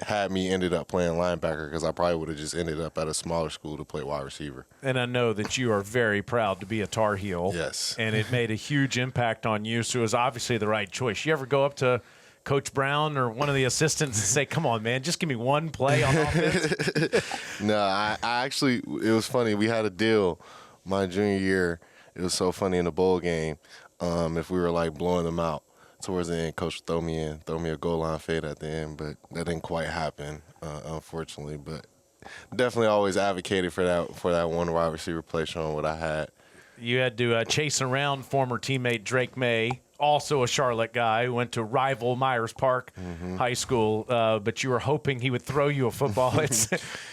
had me ended up playing linebacker because I probably would have just ended up at a smaller school to play wide receiver. And I know that you are very proud to be a Tar Heel. Yes. And it made a huge impact on you, so it was obviously the right choice. You ever go up to Coach Brown or one of the assistants and say, come on, man, just give me one play on offense? No, I actually, it was funny. We had a deal my junior year. It was so funny in the bowl game. If we were like blowing them out towards the end, Coach would throw me a goal line fade at the end, but that didn't quite happen, unfortunately. But definitely always advocated for that one wide receiver play, showing what I had. You had to chase around former teammate Drake May, also a Charlotte guy who went to rival Myers Park High School, but you were hoping he would throw you a football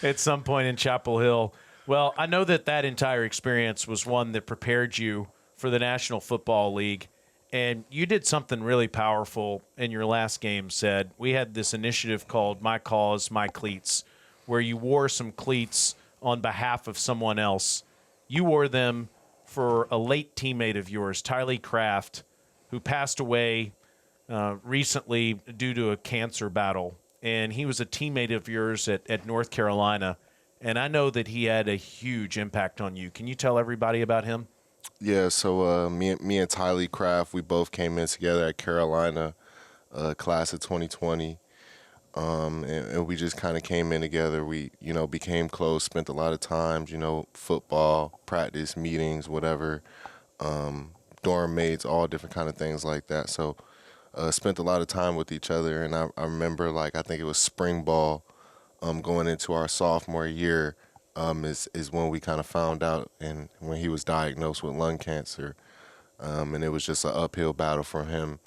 at some point in Chapel Hill. Well, I know that entire experience was one that prepared you for the National Football League, and you did something really powerful in your last game, Ced. We had this initiative called My Cause My Cleats, where you wore some cleats on behalf of someone else. You wore them for a late teammate of yours, Tylee Kraft, who passed away recently due to a cancer battle. And he was a teammate of yours at North Carolina. And I know that he had a huge impact on you. Can you tell everybody about him? Yeah, so me and Tylee Kraft, we both came in together at Carolina, class of 2020. And we just kind of came in together. We, became close, spent a lot of times, football, practice, meetings, whatever, dorm mates, all different kind of things like that. So spent a lot of time with each other. And I remember, I think it was spring ball going into our sophomore year is when we kind of found out, and when he was diagnosed with lung cancer. And it was just an uphill battle for him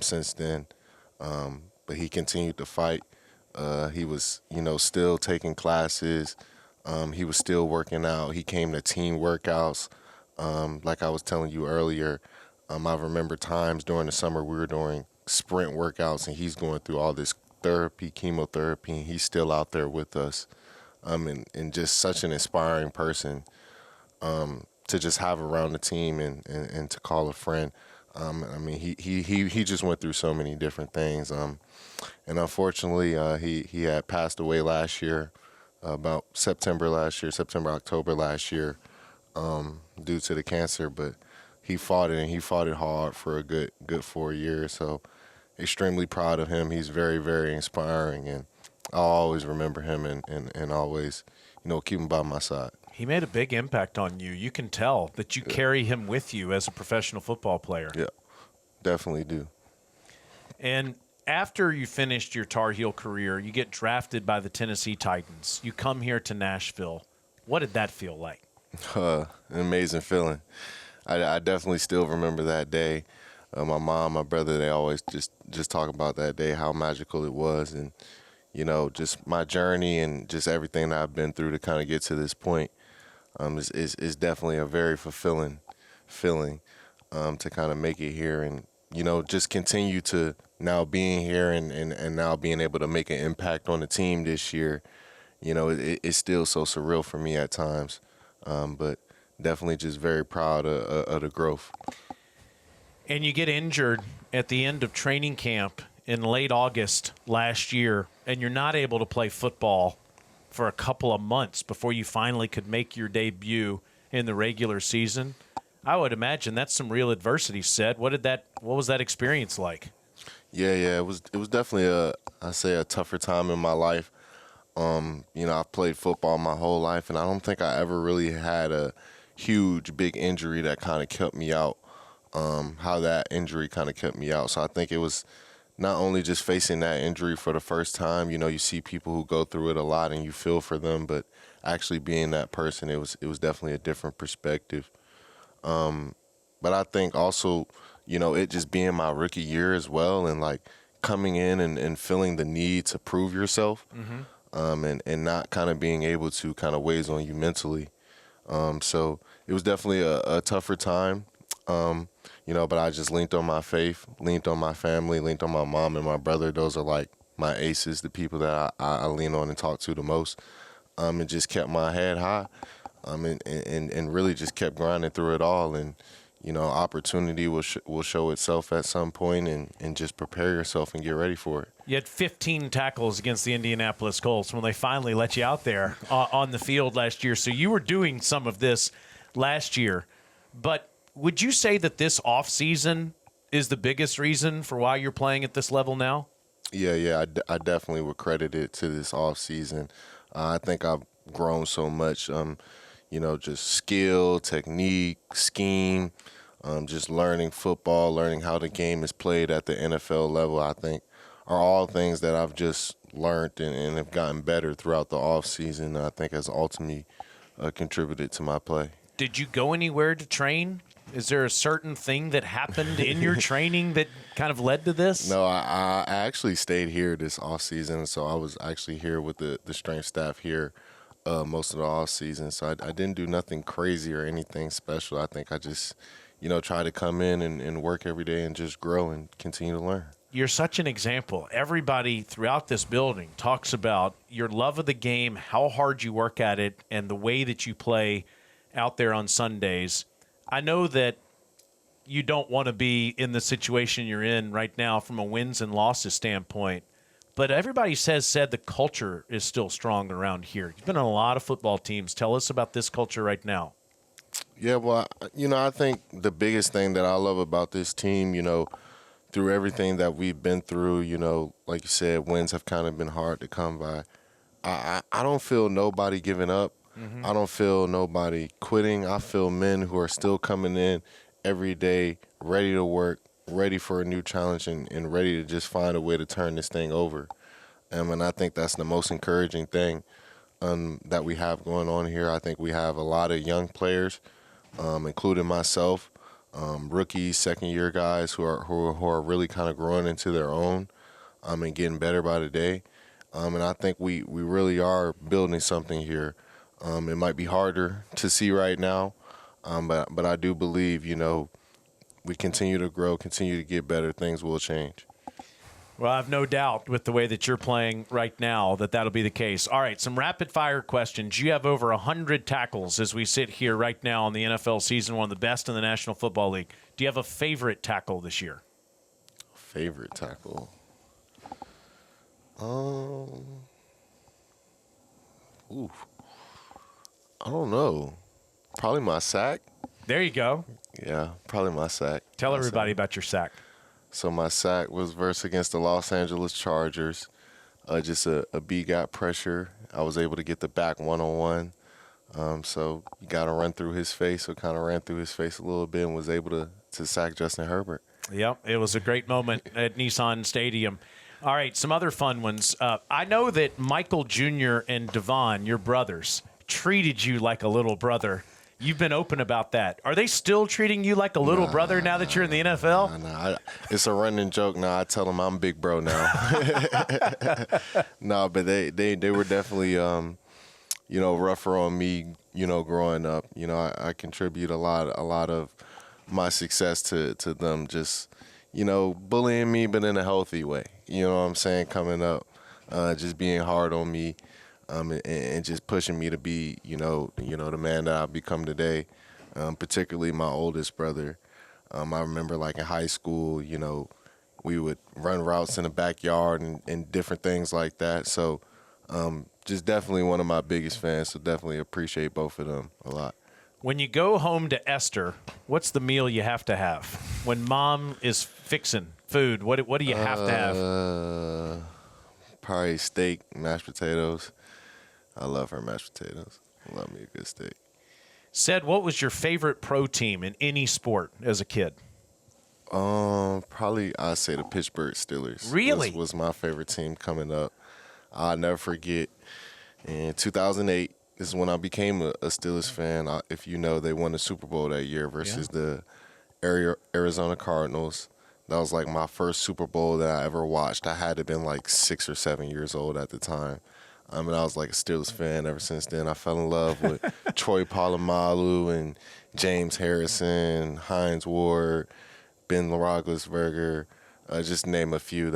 since then. But he continued to fight. He was, still taking classes. He was still working out. He came to team workouts. Like I was telling you earlier, I remember times during the summer we were doing sprint workouts, and he's going through all this therapy, chemotherapy, and he's still out there with us. And just such an inspiring person to just have around the team and to call a friend. He just went through so many different things. And unfortunately, he had passed away last year, about October last year, due to the cancer. But he fought it, and he fought it hard for a good 4 years. So extremely proud of him. He's very, very inspiring, and I'll always remember him and always, keep him by my side. He made a big impact on you. You can tell that you carry him with you as a professional football player. Yeah, definitely do. And after you finished your Tar Heel career, you get drafted by the Tennessee Titans. You come here to Nashville. What did that feel like? An amazing feeling. I definitely still remember that day. My mom, my brother, they always just talk about that day, how magical it was, and just my journey and just everything that I've been through to kind of get to this point is definitely a very fulfilling feeling to kind of make it here, and just continue to now being here and now being able to make an impact on the team this year. It's still so surreal for me at times, but definitely just very proud of the growth. And you get injured at the end of training camp in late August last year, and you're not able to play football for a couple of months before you finally could make your debut in the regular season. I would imagine that's some real adversity, Ced. What was that experience like? Yeah, it was definitely a tougher time in my life. I've played football my whole life, and I don't think I ever really had a huge, big injury that kind of kept me out. How that injury kind of kept me out. So I think it was not only just facing that injury for the first time. You see people who go through it a lot, and you feel for them, but actually being that person, it was definitely a different perspective. But I think also, it just being my rookie year as well, and coming in and feeling the need to prove yourself, and not kind of being able to kind of weighs on you mentally. So it was definitely a tougher time, but I just leaned on my faith, leaned on my family, leaned on my mom and my brother. Those are my aces, the people that I lean on and talk to the most, and just kept my head high, and really just kept grinding through it all. And, opportunity will show itself at some point, and just prepare yourself and get ready for it. You had 15 tackles against the Indianapolis Colts when they finally let you out there on the field last year. So you were doing some of this last year. But would you say that this offseason is the biggest reason for why you're playing at this level now? Yeah, I definitely would credit it to this offseason. I think I've grown so much, just skill, technique, scheme, just learning football, learning how the game is played at the NFL level, I think, are all things that I've just learned and have gotten better throughout the offseason. I think has ultimately contributed to my play. Did you go anywhere to train? Is there a certain thing that happened in your training that kind of led to this? No, I actually stayed here this offseason, so I was actually here with the strength staff here most of the offseason. So I didn't do nothing crazy or anything special. I think I just, try to come in and work every day and just grow and continue to learn. You're such an example. Everybody throughout this building talks about your love of the game, how hard you work at it, and the way that you play out there on Sundays. I know that you don't want to be in the situation you're in right now from a wins and losses standpoint, but everybody said the culture is still strong around here. You've been on a lot of football teams. Tell us about this culture right now. Yeah, well, I think the biggest thing that I love about this team, through everything that we've been through, like you said, wins have kind of been hard to come by. I don't feel nobody giving up. Mm-hmm. I don't feel nobody quitting. I feel men who are still coming in every day, ready to work, ready for a new challenge, and ready to just find a way to turn this thing over. And I think that's the most encouraging thing that we have going on here. I think we have a lot of young players, including myself, rookies, second-year guys who are really kind of growing into their own and getting better by the day. And I think we really are building something here. It might be harder to see right now, but I do believe, we continue to grow, continue to get better, things will change. Well, I have no doubt with the way that you're playing right now that'll be the case. All right, some rapid-fire questions. You have over 100 tackles as we sit here right now in the NFL season, one of the best in the National Football League. Do you have a favorite tackle this year? Favorite tackle? I don't know. Probably my sack. There you go. Yeah, probably my sack. Tell everybody about your sack. So my sack was versus against the Los Angeles Chargers. Just a B got pressure. I was able to get the back one-on-one. So you got to run through his face. So kind of ran through his face a little bit and was able to sack Justin Herbert. Yep, it was a great moment at Nissan Stadium. All right, some other fun ones. I know that Michael Jr. and Devon, your brothers, treated you like a little brother. You've been open about that. Are they still treating you like a little brother now that you're in the NFL? Nah. It's a running joke now. I tell them I'm big bro now. No, but they were definitely, rougher on me, growing up. I contribute a lot of my success to them just, bullying me, but in a healthy way. You know what I'm saying? Coming up, just being hard on me. And just pushing me to be, the man that I've become today, particularly my oldest brother. I remember, like, in high school, we would run routes in the backyard and different things like that. So just definitely one of my biggest fans, so definitely appreciate both of them a lot. When you go home to Esther, what's the meal you have to have? When Mom is fixing food, what do you have to have? Probably steak, mashed potatoes. I love her mashed potatoes. I love me a good steak. Said, what was your favorite pro team in any sport as a kid? Probably I'd say the Pittsburgh Steelers. Really? Was my favorite team coming up. I'll never forget. In 2008, this is when I became a Steelers fan. If you know, they won the Super Bowl that year versus the Arizona Cardinals. That was like my first Super Bowl that I ever watched. I had to have been like 6 or 7 years old at the time. I was like a Steelers fan ever since then. I fell in love with Troy Polamalu and James Harrison, Hines Ward, Ben Roethlisberger, just name a few.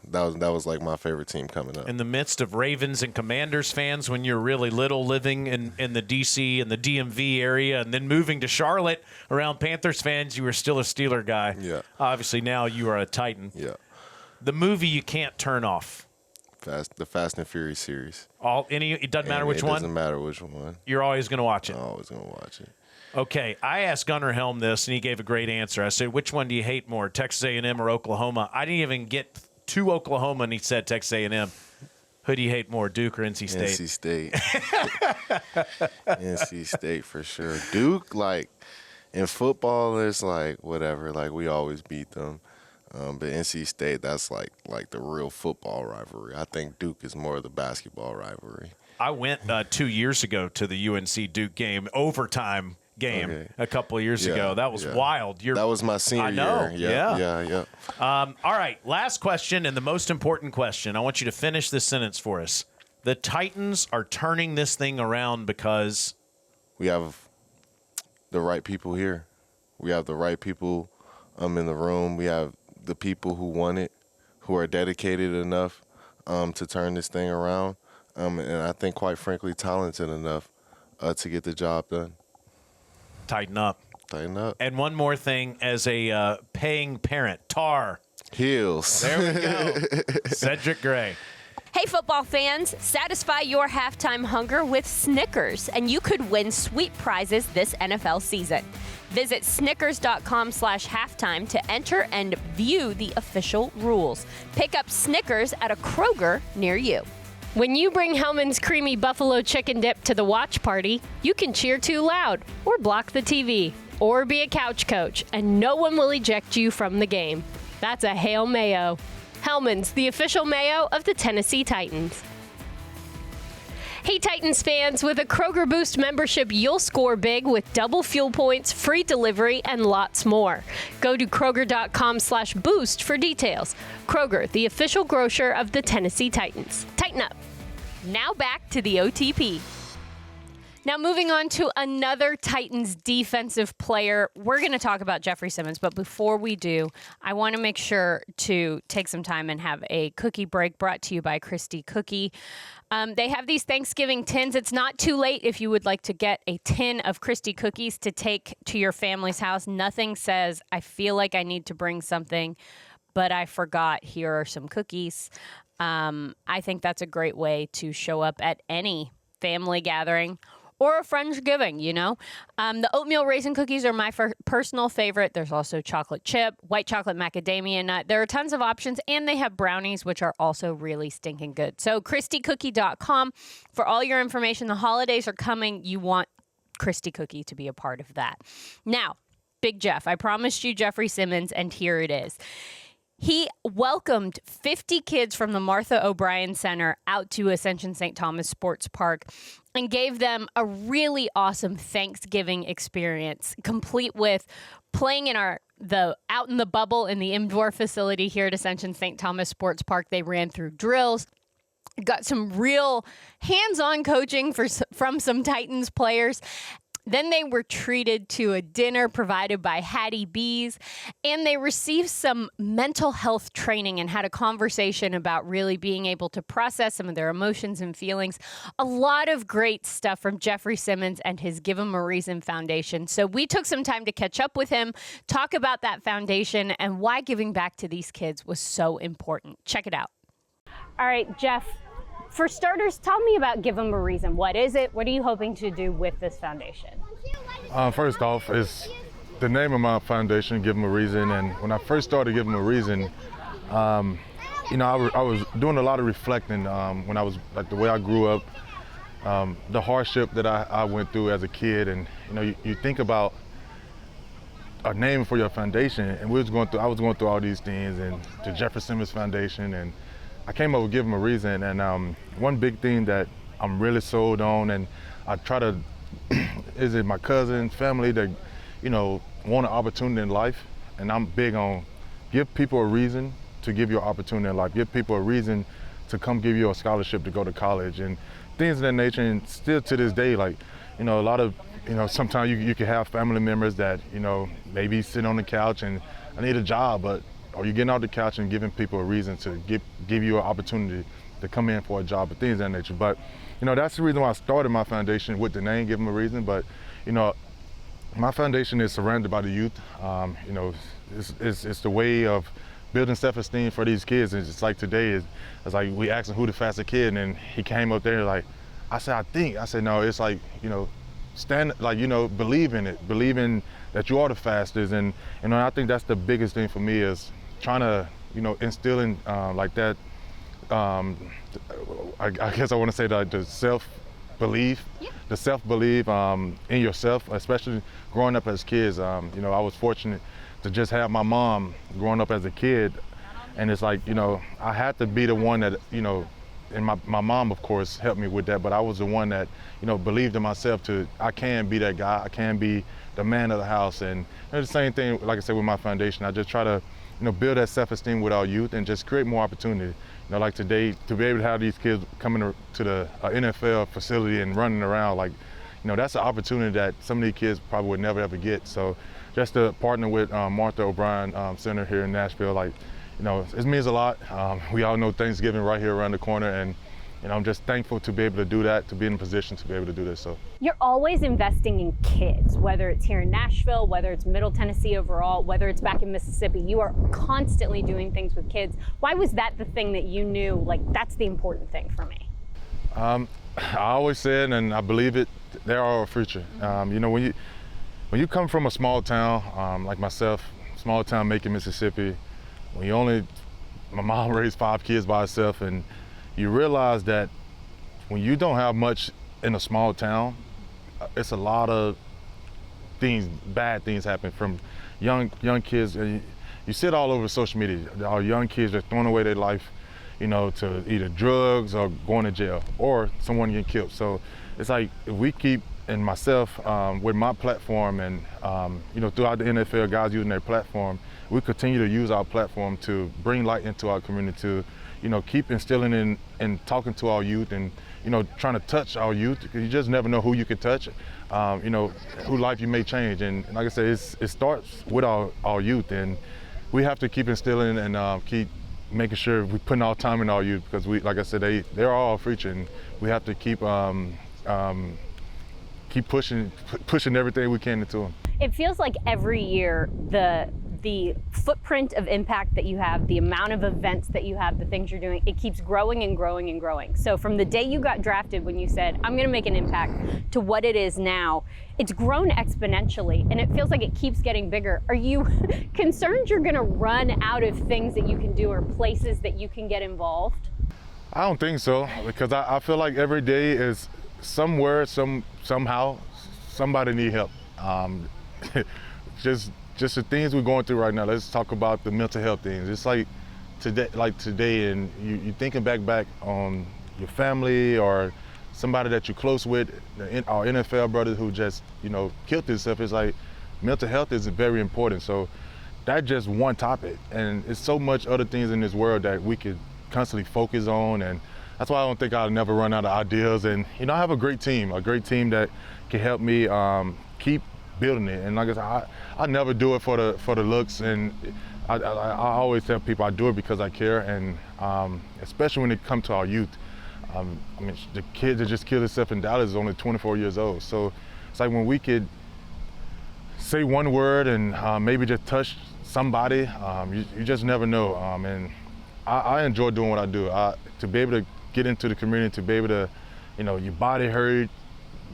that was like my favorite team coming up. In the midst of Ravens and Commanders fans when you're really little, living in the D.C. and the DMV area, and then moving to Charlotte around Panthers fans, you were still a Steeler guy. Yeah. Obviously now you are a Titan. Yeah. The movie you can't turn off. The Fast and Furious series. It doesn't matter which one? It doesn't matter which one. You're always going to watch it? I'm always going to watch it. Okay, I asked Gunnar Helm this, and he gave a great answer. I said, which one do you hate more, Texas A&M or Oklahoma? I didn't even get to Oklahoma, and he said Texas A&M. Who do you hate more, Duke or NC State? NC State. NC State for sure. Duke, like, in football, it's like, whatever. Like, we always beat them. But NC State, that's like the real football rivalry. I think Duke is more of the basketball rivalry. I went 2 years ago to the UNC Duke game, overtime game, a couple of years ago. That was wild. That was my senior year. Yeah. All right, last question and the most important question. I want you to finish this sentence for us. The Titans are turning this thing around because we have the right people here. We have the right people in the room. We have the people who want it, who are dedicated enough to turn this thing around, and I think, quite frankly, talented enough to get the job done. Tighten up. Tighten up. And one more thing, as a paying parent, Tar. Heels. There we go. Cedric Gray. Hey, football fans, satisfy your halftime hunger with Snickers, and you could win sweet prizes this NFL season. Visit snickers.com/halftime to enter and view the official rules. Pick up Snickers at a Kroger near you. When you bring Hellman's Creamy Buffalo Chicken Dip to the watch party, you can cheer too loud, or block the TV, or be a couch coach, and no one will eject you from the game. That's a Hail Mayo. Hellman's, the official mayo of the Tennessee Titans. Hey Titans fans, with a Kroger Boost membership, you'll score big with double fuel points, free delivery, and lots more. Go to Kroger.com/boost for details. Kroger, the official grocer of the Tennessee Titans. Tighten up. Now back to the OTP. Now moving on to another Titans defensive player. We're going to talk about Jeffrey Simmons, but before we do, I want to make sure to take some time and have a cookie break brought to you by Christie Cookie. They have these Thanksgiving tins. It's not too late if you would like to get a tin of Christie cookies to take to your family's house. Nothing says, I feel like I need to bring something, but I forgot. Here are some cookies. I think that's a great way to show up at any family gathering or a Friendsgiving, you know. The oatmeal raisin cookies are my personal favorite. There's also chocolate chip, white chocolate macadamia nut. There are tons of options, and they have brownies, which are also really stinking good. So ChristieCookie.com for all your information. The holidays are coming. You want Christie Cookie to be a part of that. Now, Big Jeff, I promised you Jeffrey Simmons, and here it is. He welcomed 50 kids from the Martha O'Brien Center out to Ascension St. Thomas Sports Park and gave them a really awesome Thanksgiving experience, complete with playing in out in the bubble in the indoor facility here at Ascension St. Thomas Sports Park. They ran through drills, got some real hands-on coaching from some Titans players. Then they were treated to a dinner provided by Hattie B's, and they received some mental health training and had a conversation about really being able to process some of their emotions and feelings. A lot of great stuff from Jeffrey Simmons and his Give 'Em a Reason Foundation. So we took some time to catch up with him, talk about that foundation, and why giving back to these kids was so important. Check it out. All right, Jeff. For starters, tell me about Give 'Em a Reason. What is it? What are you hoping to do with this foundation? First off, it's the name of my foundation, Give 'Em a Reason. And when I first started Give 'Em a Reason, I was doing a lot of reflecting when I was, like, the way I grew up, the hardship that I went through as a kid. And, you think about a name for your foundation, and I was going through all these things, and the Jeffrey Simmons Foundation, and I came up with Give 'Em a Reason. And one big thing that I'm really sold on, and I try to, is it my cousins, family that, want an opportunity in life. And I'm big on give people a reason to give you an opportunity in life. Give people a reason to come give you a scholarship to go to college and things of that nature. And still to this day, like, a lot of, sometimes you can have family members that, maybe sit on the couch and I need a job, but are you getting off the couch and giving people a reason to give you an opportunity to come in for a job or things of that nature. But, that's the reason why I started my foundation with the name, Give Them a Reason. But, my foundation is surrounded by the youth. It's the way of building self-esteem for these kids. And it's like today, it's like we asked him who the fastest kid, and he came up there like, I said, no, it's like, believe in it, believe in that you are the fastest. And, I think that's the biggest thing for me is trying to, instilling like that, I guess I want to say that the self-belief, the self-belief in yourself, especially growing up as kids. I was fortunate to just have my mom growing up as a kid. And it's like, I had to be the one that, and my mom, of course, helped me with that, but I was the one that, believed in myself I can be that guy, I can be the man of the house. And the same thing, like I said, with my foundation, I just try to, build that self-esteem with our youth and just create more opportunity. Like today, to be able to have these kids coming to the NFL facility and running around, like, that's an opportunity that some of these kids probably would never ever get. So just to partner with Martha O'Brien Center here in Nashville, like, it means a lot. We all know Thanksgiving right here around the corner, and I'm just thankful to be able to do that, to be in a position to be able to do this. So you're always investing in kids, whether it's here in Nashville, whether it's Middle Tennessee overall, whether it's back in Mississippi. You are constantly doing things with kids. Why was that the thing that you knew, like, that's the important thing for me? I always said, and I believe it, they are our future. When you come from a small town, like myself, small town Macon, Mississippi, my mom raised 5 kids by herself, and you realize that when you don't have much in a small town, it's a lot of things, bad things happen from young kids. You see it all over social media. Our young kids are throwing away their life, to either drugs or going to jail or someone getting killed. So it's like if we keep, and myself with my platform and throughout the NFL, guys using their platform, we continue to use our platform to bring light into our community, to keep instilling in and talking to our youth and trying to touch our youth, because you just never know who you can touch, who life you may change. And like I said, it starts with our youth, and we have to keep instilling and keep making sure we're putting our time in our youth, because like I said, they're all our future, and we have to keep pushing everything we can into them. It feels like every year the footprint of impact that you have, the amount of events that you have, the things you're doing, it keeps growing and growing and growing. So from the day you got drafted, when you said, I'm going to make an impact, to what it is now, it's grown exponentially, and it feels like it keeps getting bigger. Are you concerned you're going to run out of things that you can do or places that you can get involved? I don't think so, because I feel like every day is somewhere, somehow, somebody need help. Just the things we're going through right now. Let's talk about the mental health things. It's like today, and you thinking back on your family or somebody that you're close with, our NFL brothers who just killed themselves. It's like mental health is very important. So that's just one topic, and it's so much other things in this world that we could constantly focus on, and that's why I don't think I'll never run out of ideas. And I have a great team that can help me keep building it. And like I said, I never do it for the looks, and I always tell people I do it because I care, and especially when it comes to our youth. The kid that just killed himself in Dallas is only 24 years old. So it's like when we could say one word and maybe just touch somebody, you just never know. And I enjoy doing what I do. To be able to get into the community, to be able to, your body hurt,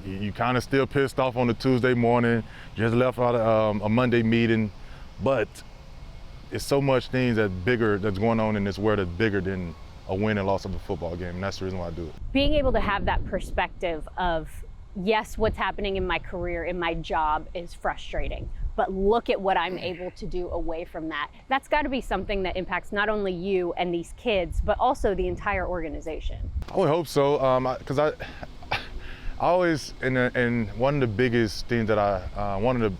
you kind of still pissed off on a Tuesday morning, just left out a Monday meeting, but it's so much things that's going on in this world that's bigger than a win and loss of a football game, and that's the reason why I do it. Being able to have that perspective of, yes, what's happening in my career, in my job is frustrating, but look at what I'm able to do away from that. That's got to be something that impacts not only you and these kids, but also the entire organization. I would hope so, because I always, and one of the biggest things that one of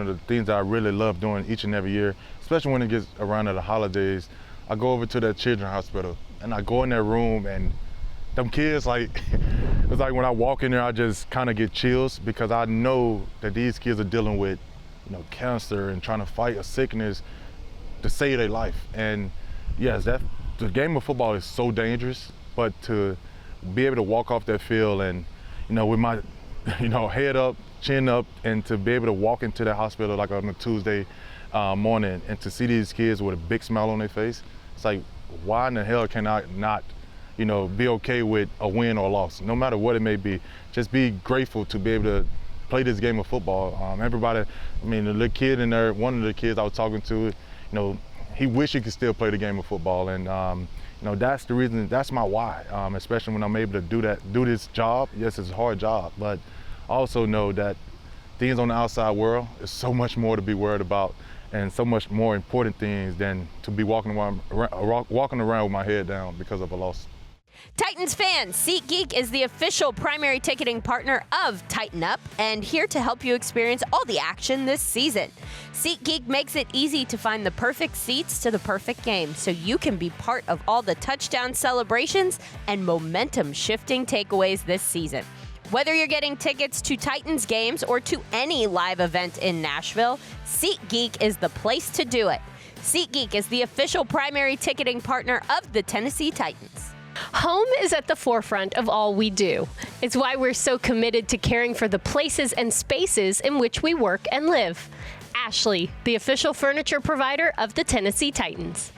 the things that I really love doing each and every year, especially when it gets around to the holidays, I go over to that children's hospital and I go in that room, and them kids, like, it's like when I walk in there, I just kind of get chills, because I know that these kids are dealing with, cancer and trying to fight a sickness to save their life. And yes, the game of football is so dangerous, but to be able to walk off that field and, with my, head up, chin up, and to be able to walk into the hospital like on a Tuesday morning and to see these kids with a big smile on their face, it's like, why in the hell can I not, be okay with a win or a loss, no matter what it may be? Just be grateful to be able to play this game of football. Everybody, the little kid in there, one of the kids I was talking to, he wished he could still play the game of football. And, that's the reason, that's my why, especially when I'm able to do this job. Yes, it's a hard job, but I also know that things on the outside world is so much more to be worried about and so much more important things than to be walking around with my head down because of a loss. Titans fans, SeatGeek is the official primary ticketing partner of Tighten Up and here to help you experience all the action this season. SeatGeek makes it easy to find the perfect seats to the perfect game so you can be part of all the touchdown celebrations and momentum-shifting takeaways this season. Whether you're getting tickets to Titans games or to any live event in Nashville, SeatGeek is the place to do it. SeatGeek is the official primary ticketing partner of the Tennessee Titans. Home is at the forefront of all we do. It's why we're so committed to caring for the places and spaces in which we work and live. Ashley, the official furniture provider of the Tennessee Titans.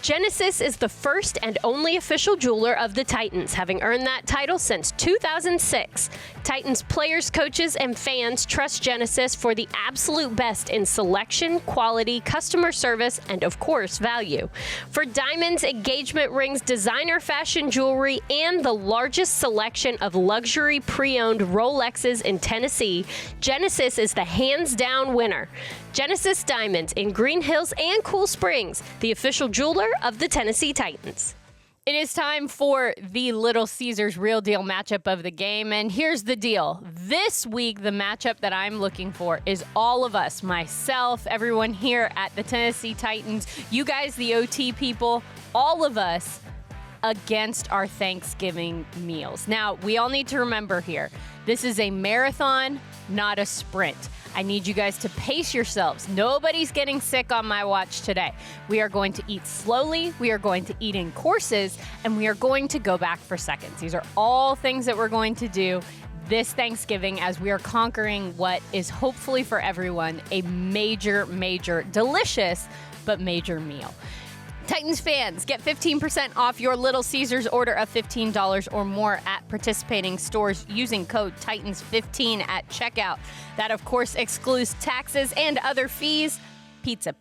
Genesis is the first and only official jeweler of the Titans, having earned that title since 2006. Titans players, coaches, and fans trust Genesis for the absolute best in selection, quality, customer service, and of course, value. For diamonds, engagement rings, designer fashion jewelry, and the largest selection of luxury pre-owned Rolexes in Tennessee, Genesis is the hands-down winner. Genesis Diamonds in Green Hills and Cool Springs, the official jeweler of the Tennessee Titans. It is time for the Little Caesars Real Deal matchup of the game, and here's the deal. This week, the matchup that I'm looking for is all of us, myself, everyone here at the Tennessee Titans, you guys, the OT people, all of us against our Thanksgiving meals. Now, we all need to remember here, this is a marathon, not a sprint. I need you guys to pace yourselves. Nobody's getting sick on my watch today. We are going to eat slowly, we are going to eat in courses, and we are going to go back for seconds. These are all things that we're going to do this Thanksgiving as we are conquering what is hopefully for everyone a major, delicious, but major meal. Titans fans, get 15% off your Little Caesars order of $15 or more at participating stores using code TITANS15 at checkout. That, of course, excludes taxes and other fees. Pizza.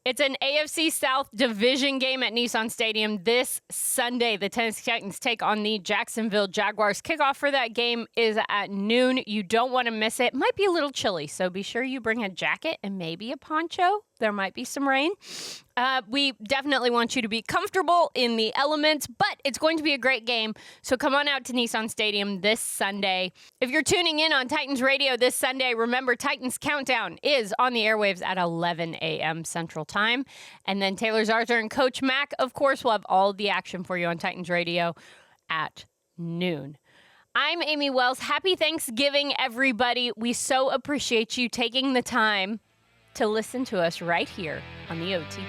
It's an AFC South division game at Nissan Stadium this Sunday. The Tennessee Titans take on the Jacksonville Jaguars. Kickoff for that game is at noon. You don't want to miss it. Might be a little chilly, so be sure you bring a jacket and maybe a poncho. There might be some rain. We definitely want you to be comfortable in the elements, but it's going to be a great game. So come on out to Nissan Stadium this Sunday. If you're tuning in on Titans Radio this Sunday, remember Titans Countdown is on the airwaves at 11 a.m. Central Time. And then Taylor Zarzour and Coach Mack, of course, will have all the action for you on Titans Radio at noon. I'm Amie Wells. Happy Thanksgiving, everybody. We so appreciate you taking the time to listen to us right here on the OTP.